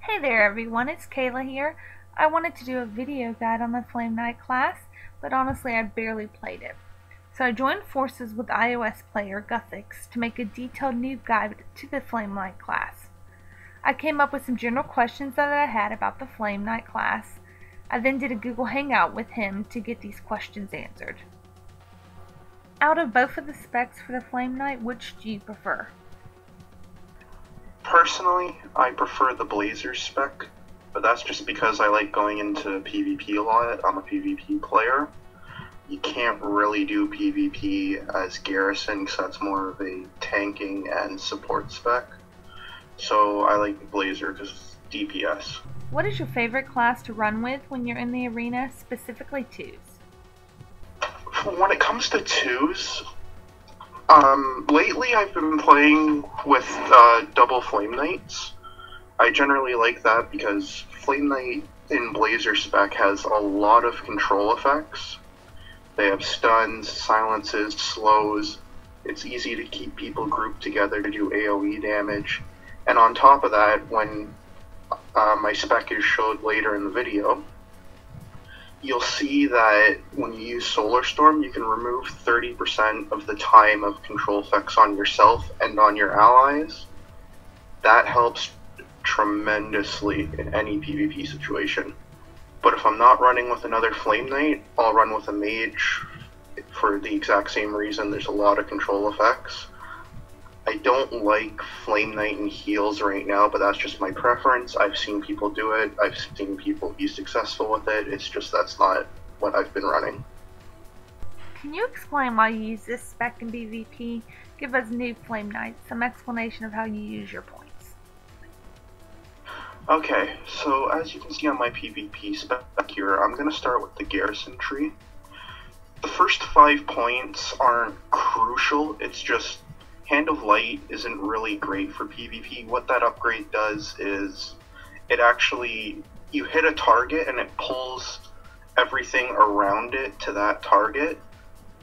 Hey there everyone, it's Kayla here. I wanted to do a video guide on the Flame Knight class, but honestly I barely played it. So I joined forces with iOS player Guthix to make a detailed noob guide to the Flame Knight class. I came up with some general questions that I had about the Flame Knight class. I then did a Google Hangout with him to get these questions answered. Out of both of the specs for the Flame Knight, which do you prefer? Personally, I prefer the Blazer spec, but that's just because I like going into PvP a lot. I'm a PvP player. You can't really do PvP as Garrison because that's more of a tanking and support spec. So I like Blazer because it's DPS. What is your favorite class to run with when you're in the arena, specifically twos? When it comes to twos, lately I've been playing with double Flame Knights. I generally like that because Flame Knight in Blazer spec has a lot of control effects. They have stuns, silences, slows. It's easy to keep people grouped together to do AoE damage. And on top of that, when my spec is showed later in the video, you'll see that when you use Solar Storm, you can remove 30% of the time of control effects on yourself and on your allies. That helps tremendously in any PvP situation. But if I'm not running with another Flame Knight, I'll run with a Mage for the exact same reason. There's a lot of control effects. I don't like Flame Knight and heals right now, but that's just my preference. I've seen people do it. I've seen people be successful with it. It's just that's not what I've been running. Can you explain why you use this spec in PvP? Give us new Flame Knights some explanation of how you use your points. Okay, so as you can see on my PvP spec here, I'm going to start with the Garrison tree. The first 5 points aren't crucial, it's just Hand of Light isn't really great for PvP. What that upgrade does is it actually, you hit a target and it pulls everything around it to that target.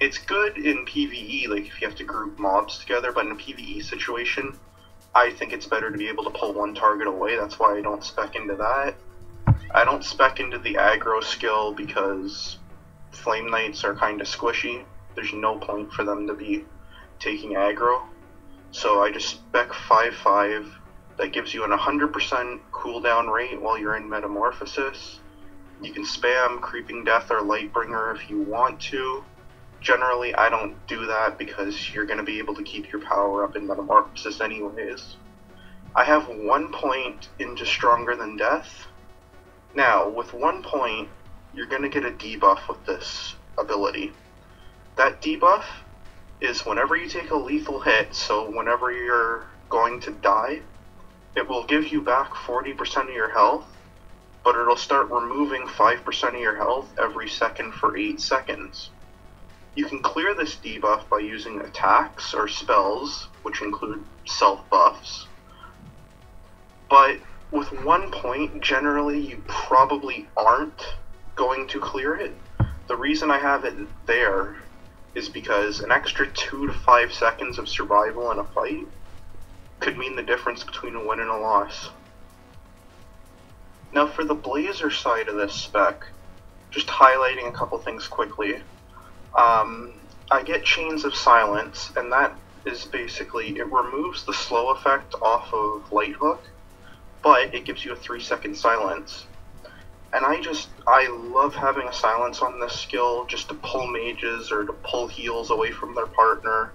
It's good in PvE, like if you have to group mobs together, but in a PvE situation, I think it's better to be able to pull one target away. That's why I don't spec into that. I don't spec into the aggro skill because Flame Knights are kind of squishy. There's no point for them to be taking aggro. So I just spec 5-5. That gives you an 100% cooldown rate while you're in Metamorphosis. You can spam Creeping Death or Lightbringer if you want to. Generally, I don't do that because you're going to be able to keep your power up in Metamorphosis anyways. I have 1 point into Stronger Than Death. Now, with 1 point, you're going to get a debuff with this ability. That debuff is whenever you take a lethal hit, so whenever you're going to die, it will give you back 40% of your health, but it'll start removing 5% of your health every second for 8 seconds. You can clear this debuff by using attacks or spells, which include self-buffs. But with 1 point, generally you probably aren't going to clear it. The reason I have it there is because an extra 2 to 5 seconds of survival in a fight could mean the difference between a win and a loss. Now for the Blazer side of this spec, just highlighting a couple things quickly. I get Chains of Silence, and that is basically, it removes the slow effect off of Light Hook, but it gives you a 3-second silence. And I love having a silence on this skill just to pull mages or to pull heals away from their partner,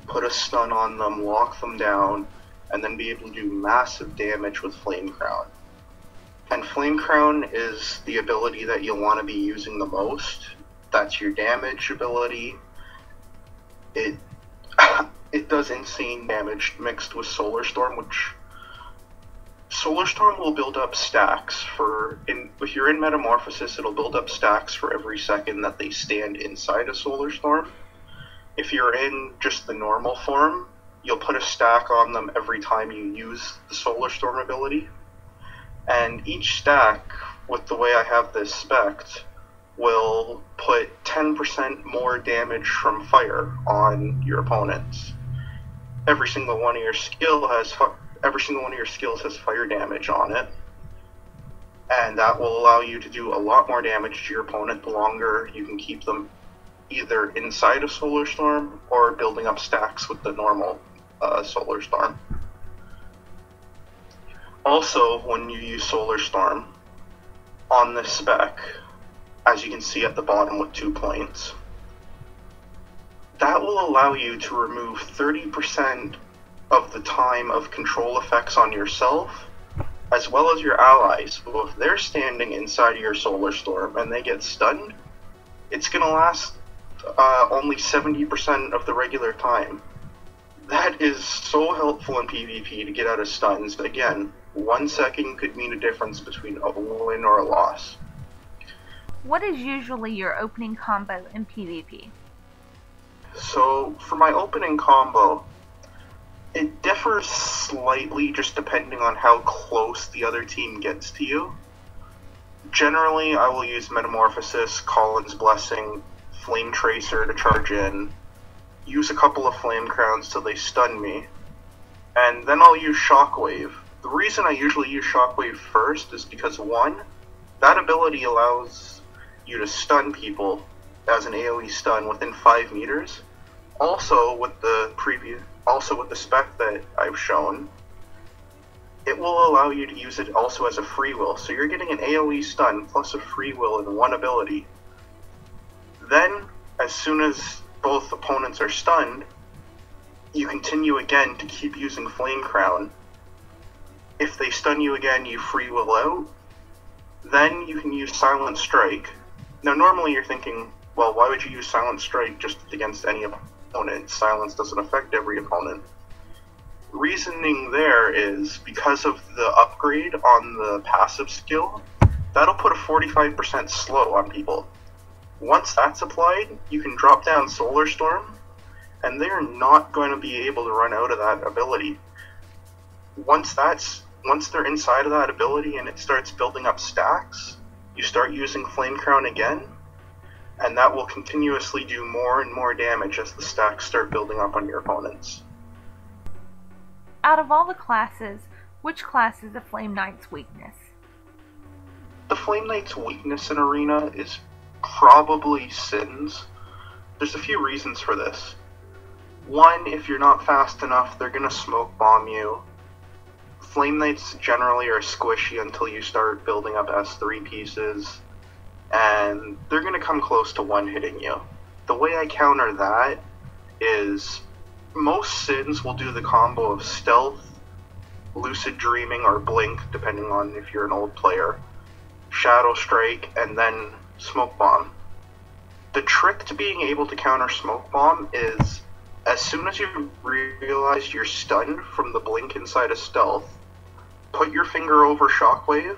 put a stun on them, lock them down, and then be able to do massive damage with Flame Crown. And Flame Crown is the ability that you'll want to be using the most. That's your damage ability. It does insane damage mixed with Solar Storm, which Solar Storm will build up stacks if you're in Metamorphosis, it'll build up stacks for every second that they stand inside a Solar Storm. If you're in just the normal form, you'll put a stack on them every time you use the Solar Storm ability. And each stack, with the way I have this spec'd, will put 10% more damage from fire on your opponents. Every single one of your skills has fire damage on it. and that will allow you to do a lot more damage to your opponent the longer you can keep them either inside a Solar Storm or building up stacks with the normal Solar Storm. Also, when you use Solar Storm on this spec, as you can see at the bottom with 2 points, that will allow you to remove 30% of the time of control effects on yourself, as well as your allies. So if they're standing inside of your Solar Storm and they get stunned, it's going to last only 70% of the regular time. That is so helpful in PvP to get out of stuns. Again, 1 second could mean a difference between a win or a loss. What is usually your opening combo in PvP? So, for my opening combo, it differs slightly just depending on how close the other team gets to you. Generally, I will use Metamorphosis, Colin's Blessing, Flame Tracer to charge in, use a couple of Flame Crowns till they stun me, and then I'll use Shockwave. The reason I usually use Shockwave first is because, 1, that ability allows you to stun people as an AoE stun within 5 meters. Also, with the spec that I've shown, it will allow you to use it also as a free will. So you're getting an AoE stun plus a free will in 1 ability. Then, as soon as both opponents are stunned, you continue again to keep using Flame Crown. If they stun you again, you free will out. Then you can use Silent Strike. Now normally you're thinking, well, why would you use Silent Strike just against any opponent? Silence doesn't affect every opponent. Reasoning there is because of the upgrade on the passive skill, that'll put a 45% slow on people. Once that's applied, you can drop down Solar Storm, and they're not going to be able to run out of that ability. Once they're inside of that ability and it starts building up stacks, you start using Flame Crown again, and that will continuously do more and more damage as the stacks start building up on your opponents. Out of all the classes, which class is the Flame Knight's weakness? The Flame Knight's weakness in Arena is probably Sins. There's a few reasons for this. 1, if you're not fast enough, they're going to smoke bomb you. Flame Knights generally are squishy until you start building up S3 pieces, and they're going to come close to one-hitting you. The way I counter that is most Sins will do the combo of Stealth, Lucid Dreaming, or Blink, depending on if you're an old player, Shadow Strike, and then Smoke Bomb. The trick to being able to counter Smoke Bomb is, as soon as you realize you're stunned from the blink inside of Stealth, put your finger over Shockwave,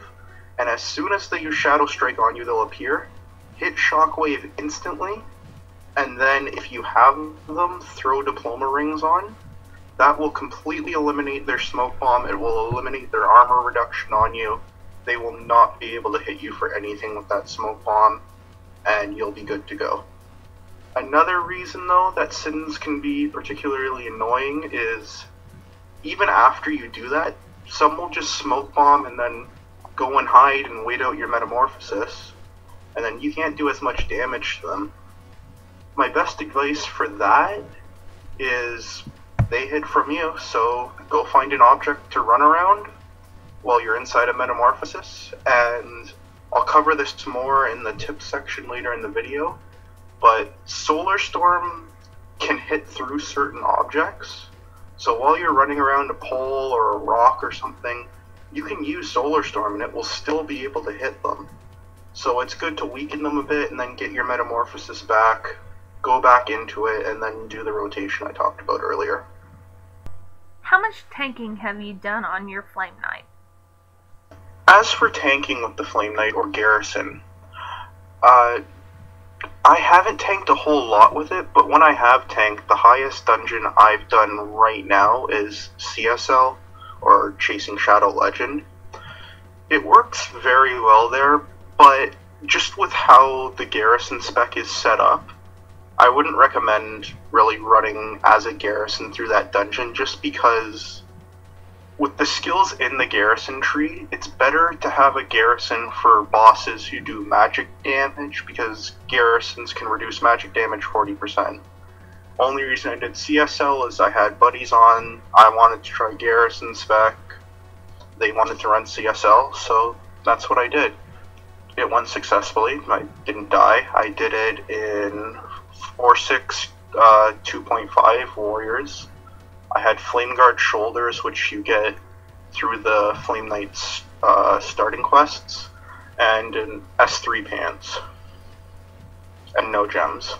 and as soon as they use Shadow Strike on you, they'll appear. Hit Shockwave instantly, and then if you have them, throw Diploma Rings on. That will completely eliminate their Smoke Bomb, it will eliminate their armor reduction on you. They will not be able to hit you for anything with that Smoke Bomb, and you'll be good to go. Another reason, though, that Sins can be particularly annoying is, even after you do that, some will just Smoke Bomb and then go and hide and wait out your Metamorphosis, and then you can't do as much damage to them. My best advice for that is they hid from you, so go find an object to run around while you're inside a Metamorphosis, and I'll cover this more in the tips section later in the video, but Solar Storm can hit through certain objects, so while you're running around a pole or a rock or something, you can use Solar Storm and it will still be able to hit them. So it's good to weaken them a bit and then get your Metamorphosis back, go back into it, and then do the rotation I talked about earlier. How much tanking have you done on your Flame Knight? As for tanking with the Flame Knight or Garrison, I haven't tanked a whole lot with it, but when I have tanked, the highest dungeon I've done right now is CSL, or Chasing Shadow Legend. It works very well there, but just with how the Garrison spec is set up, I wouldn't recommend really running as a Garrison through that dungeon, just because with the skills in the Garrison tree, it's better to have a Garrison for bosses who do magic damage, because Garrisons can reduce magic damage 40%. Only reason I did CSL is I had buddies on, I wanted to try Garrison spec, they wanted to run CSL, so that's what I did. It went successfully, I didn't die. I did it in 4-6 2.5 Warriors. I had Flame Guard Shoulders, which you get through the Flame Knight's starting quests, and an S3 pants, and no gems.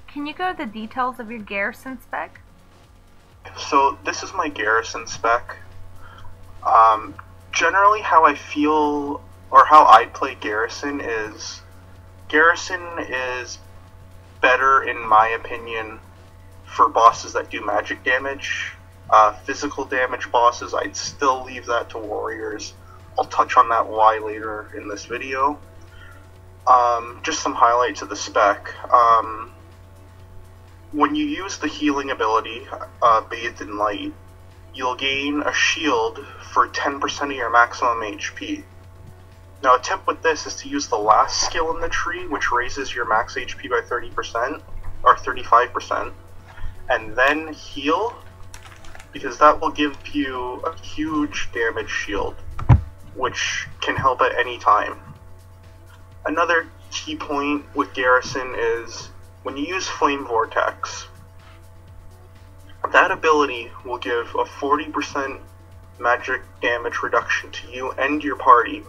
Can you go to the details of your Garrison spec? So this is my Garrison spec. Generally how I feel, or how I play Garrison is better, in my opinion, for bosses that do magic damage. Physical damage bosses, I'd still leave that to Warriors. I'll touch on that why later in this video. Just some highlights of the spec. When you use the healing ability, Bathed in Light, you'll gain a shield for 10% of your maximum HP. Now, a tip with this is to use the last skill in the tree, which raises your max HP by 30%, or 35%, and then heal, because that will give you a huge damage shield, which can help at any time. Another key point with Garrison is, when you use Flame Vortex, that ability will give a 40% magic damage reduction to you and your party.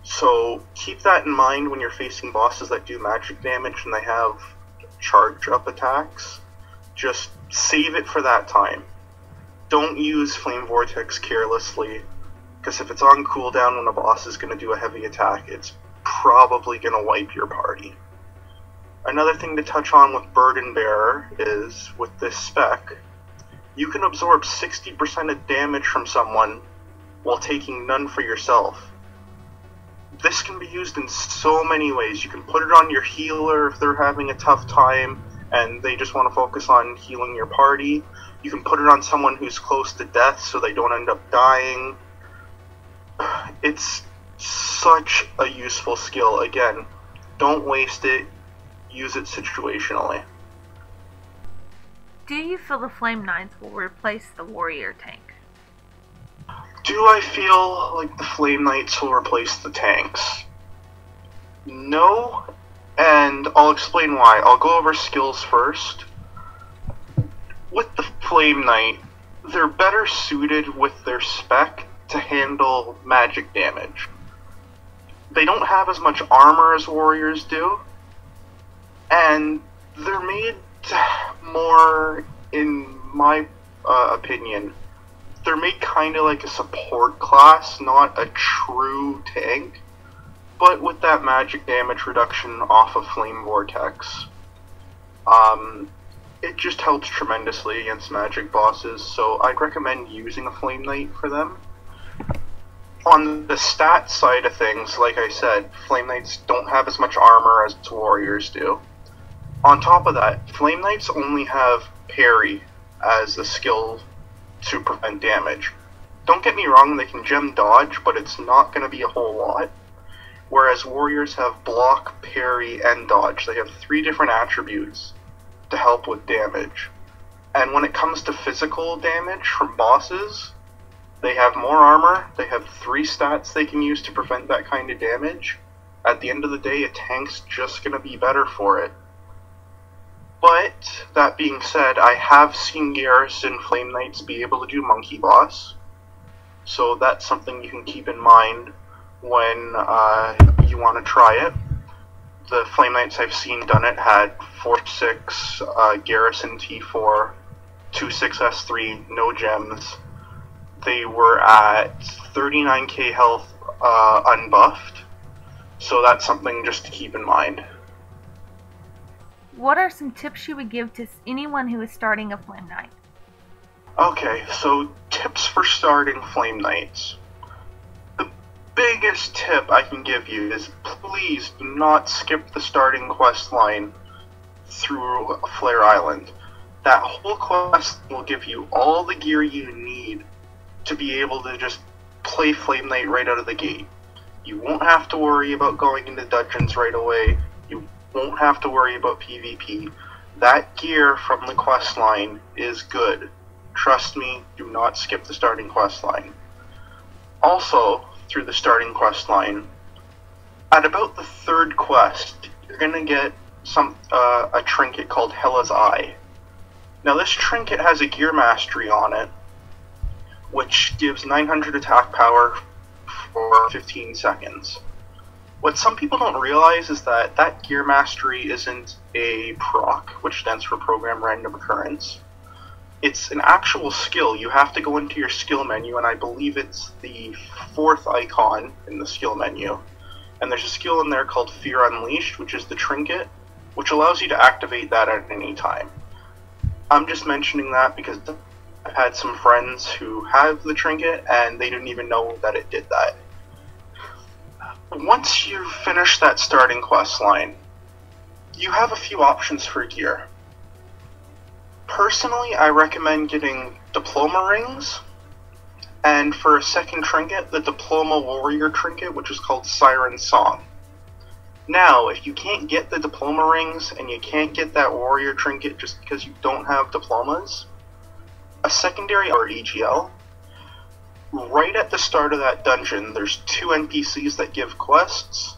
So keep that in mind when you're facing bosses that do magic damage and they have charge up attacks. Just save it for that time. Don't use Flame Vortex carelessly, because if it's on cooldown when a boss is going to do a heavy attack, it's probably going to wipe your party. Another thing to touch on with Burden Bearer is, with this spec, you can absorb 60% of damage from someone while taking none for yourself. This can be used in so many ways. You can put it on your healer if they're having a tough time and they just want to focus on healing your party. You can put it on someone who's close to death so they don't end up dying. It's such a useful skill. Again, don't waste it. Use it situationally. Do you feel the Flame Knights will replace the Warrior tank? Do I feel like the Flame Knights will replace the tanks? No, and I'll explain why. I'll go over skills first. With the Flame Knight, they're better suited with their spec to handle magic damage. They don't have as much armor as Warriors do, and they're made more, in my opinion, they're made kind of like a support class, not a true tank, but with that magic damage reduction off of Flame Vortex. It just helps tremendously against magic bosses, so I'd recommend using a Flame Knight for them. On the stat side of things, like I said, Flame Knights don't have as much armor as Warriors do. On top of that, Flame Knights only have parry as a skill to prevent damage. Don't get me wrong, they can gem dodge, but it's not going to be a whole lot. Whereas Warriors have block, parry, and dodge. They have 3 different attributes to help with damage. And when it comes to physical damage from bosses, they have more armor, they have 3 stats they can use to prevent that kind of damage. At the end of the day, a tank's just going to be better for it. But, that being said, I have seen Garrison Flame Knights be able to do Monkey Boss, so that's something you can keep in mind when you want to try it. The Flame Knights I've seen done it had 4-6 Garrison T4, 2-6 S3, no gems. They were at 39k health unbuffed, so that's something just to keep in mind. What are some tips you would give to anyone who is starting a Flame Knight? Okay, so tips for starting Flame Knights. The biggest tip I can give you is please do not skip the starting quest line through Flare Island. That whole quest will give you all the gear you need to be able to just play Flame Knight right out of the gate. You won't have to worry about going into dungeons right away. You won't have to worry about PvP. That gear from the quest line is good. Trust me, do not skip the starting quest line. Also, through the starting quest line, at about the third quest, you're gonna get a trinket called Hela's Eye. Now this trinket has a gear mastery on it, which gives 900 attack power for 15 seconds. What some people don't realize is that that gear mastery isn't a proc, which stands for Program Random Occurrence. It's an actual skill. You have to go into your skill menu, and I believe it's the 4th icon in the skill menu. And there's a skill in there called Fear Unleashed, which is the trinket, which allows you to activate that at any time. I'm just mentioning that because I've had some friends who have the trinket, and they didn't even know that it did that. Once you finish that starting quest line, you have a few options for gear. Personally, I recommend getting Diploma Rings, and for a second trinket, the Diploma Warrior trinket, which is called Siren Song. Now, if you can't get the Diploma Rings, and you can't get that Warrior trinket just because you don't have diplomas, a secondary or EGL, right at the start of that dungeon, there's 2 NPCs that give quests.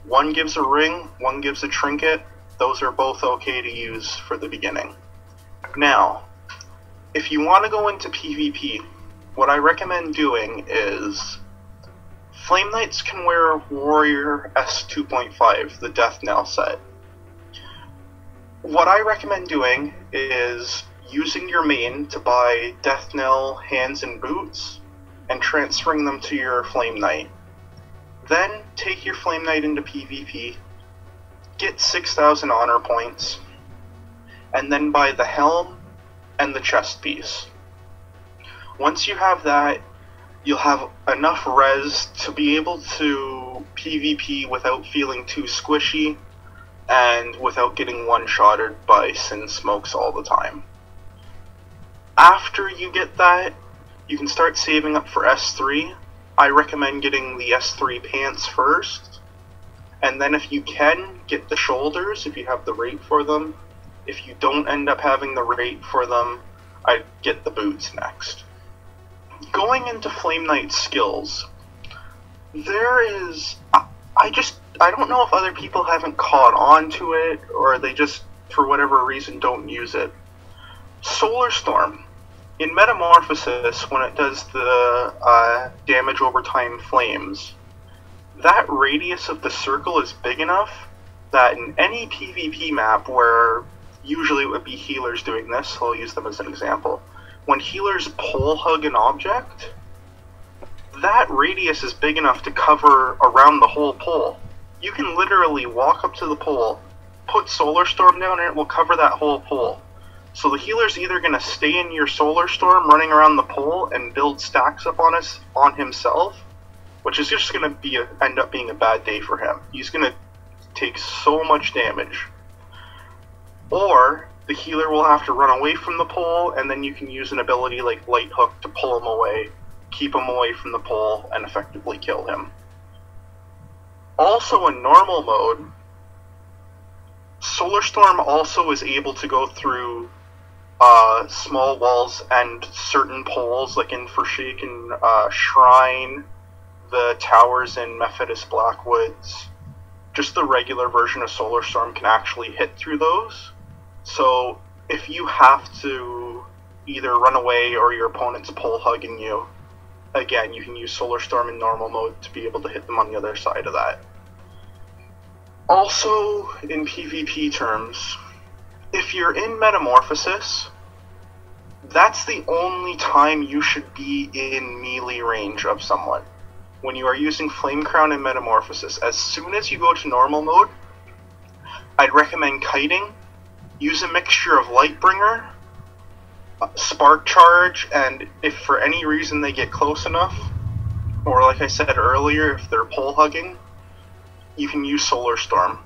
One gives a ring, one gives a trinket. Those are both okay to use for the beginning. Now, if you want to go into PvP, what I recommend doing is Flame Knights can wear Warrior S2.5, the Death Knell set. What I recommend doing is using your main to buy Death Knell hands and boots, and transferring them to your Flame Knight. Then take your Flame Knight into PvP, get 6,000 honor points, and then buy the helm and the chest piece. Once you have that, you'll have enough res to be able to PvP without feeling too squishy, and without getting one-shotted by Sin Smokes all the time. After you get that, you can start saving up for S3. I recommend getting the S3 pants first, and then if you can, get the shoulders if you have the rate for them. If you don't end up having the rate for them, I'd get the boots next. Going into Flame Knight skills, there is... I don't know if other people haven't caught on to it, or they just, for whatever reason, don't use it. Solar Storm. In Metamorphosis, when it does the damage over time flames, that radius of the circle is big enough that in any PvP map where usually it would be healers doing this, so I'll use them as an example, when healers pole hug an object, that radius is big enough to cover around the whole pole. You can literally walk up to the pole, put Solar Storm down, and it will cover that whole pole. So the healer's either going to stay in your Solar Storm running around the pole and build stacks up on himself, which is just going to end up being a bad day for him. He's going to take so much damage. Or the healer will have to run away from the pole, and then you can use an ability like Light Hook to pull him away, keep him away from the pole, and effectively kill him. Also in normal mode, Solar Storm also is able to go through small walls and certain poles, like in Forsaken Shrine, the towers in Methodist Blackwoods. Just the regular version of Solar Storm can actually hit through those. So if you have to either run away or your opponent's pole hugging you, again, you can use Solar Storm in normal mode to be able to hit them on the other side of that. Also, in PvP terms, if you're in Metamorphosis, that's the only time you should be in melee range of someone. When you are using Flame Crown in Metamorphosis, as soon as you go to normal mode, I'd recommend kiting, use a mixture of Lightbringer, Spark Charge, and if for any reason they get close enough, or like I said earlier, if they're pole hugging, you can use Solar Storm.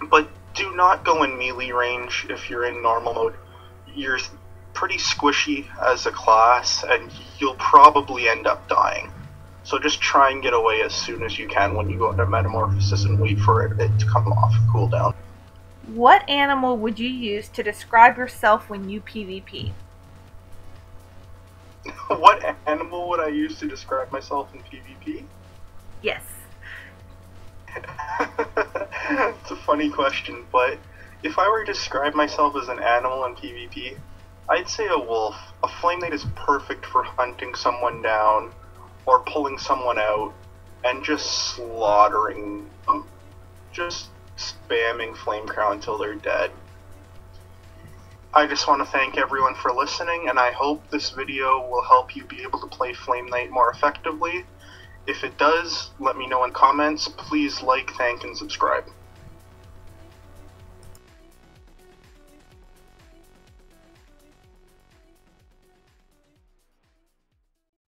But do not go in melee range if you're in normal mode. you're pretty squishy as a class, and you'll probably end up dying. So just try and get away as soon as you can when you go into Metamorphosis and wait for it to come off cooldown. What animal would you use to describe yourself when you PvP? What animal would I use to describe myself in PvP? Yes. It's a funny question, but if I were to describe myself as an animal in PvP, I'd say a wolf. A flame knight is perfect for hunting someone down or pulling someone out and just slaughtering them. Just spamming Flame Crown until they're dead. I just want to thank everyone for listening, and I hope this video will help you be able to play Flame Knight more effectively. If it does, let me know in comments. Please like, thank, and subscribe.